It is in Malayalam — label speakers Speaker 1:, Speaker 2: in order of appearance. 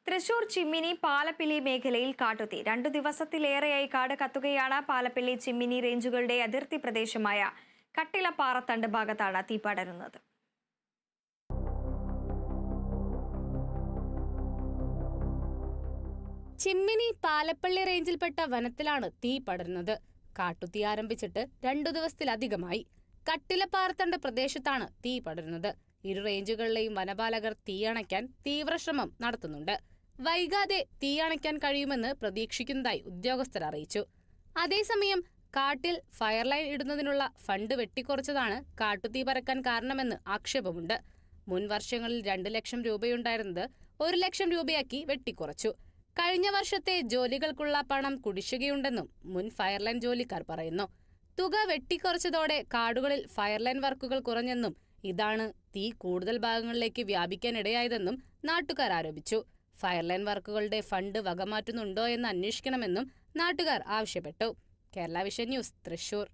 Speaker 1: തൃശൂർ ചിമ്മിനി പാലപ്പിള്ളി മേഖലയിൽ കാട്ടുതീ 2 ദിവസത്തിലേറെയായി കാട് കത്തുകയാണ്. പാലപ്പിള്ളി ചിമ്മിനി റേഞ്ചുകളുടെ അതിർത്തി പ്രദേശമായ കട്ടിലപ്പാറത്തണ്ട് ഭാഗത്താണ് തീ പടരുന്നത്.
Speaker 2: ചിമ്മിനി പാലപ്പള്ളി റേഞ്ചിൽപ്പെട്ട വനത്തിലാണ് തീ പടരുന്നത്. കാട്ടുതീ ആരംഭിച്ചിട്ട് 2 ദിവസത്തിലധികമായി. കട്ടിലപ്പാറത്തണ്ട് പ്രദേശത്താണ് തീ പടരുന്നത്. ഇരു റേഞ്ചുകളിലെയും വനപാലകർ തീയണയ്ക്കാൻ തീവ്രശ്രമം നടത്തുന്നുണ്ട്. വൈകാതെ തീയണയ്ക്കാൻ കഴിയുമെന്ന് പ്രതീക്ഷിക്കുന്നതായി ഉദ്യോഗസ്ഥർ അറിയിച്ചു. അതേസമയം കാട്ടിൽ ഫയർ ലൈൻ ഇടുന്നതിനുള്ള ഫണ്ട് വെട്ടിക്കുറച്ചതാണ് കാട്ടുതീ പരക്കാൻ കാരണമെന്ന് ആക്ഷേപമുണ്ട്. മുൻ വർഷങ്ങളിൽ 2 ലക്ഷം രൂപയുണ്ടായിരുന്നത് 1 ലക്ഷം രൂപയാക്കി വെട്ടിക്കുറച്ചു. കഴിഞ്ഞ വർഷത്തെ ജോലികൾക്കുള്ള പണം കുടിശ്ശികയുണ്ടെന്നും മുൻ ഫയർലൈൻ ജോലിക്കാർ പറയുന്നു. തുക വെട്ടിക്കുറച്ചതോടെ കാടുകളിൽ ഫയർലൈൻ വർക്കുകൾ കുറഞ്ഞെന്നും ഇതാണ് തീ കൂടുതൽ ഭാഗങ്ങളിലേക്ക് വ്യാപിക്കാനിടയായതെന്നും നാട്ടുകാർ ആരോപിച്ചു. ഫയർലൈൻ വർക്കുകളുടെ ഫണ്ട് വകമാറ്റുന്നുണ്ടോ എന്ന് അന്വേഷിക്കണമെന്നും നാട്ടുകാർ ആവശ്യപ്പെട്ടു. Kerala vision news, Thrissur.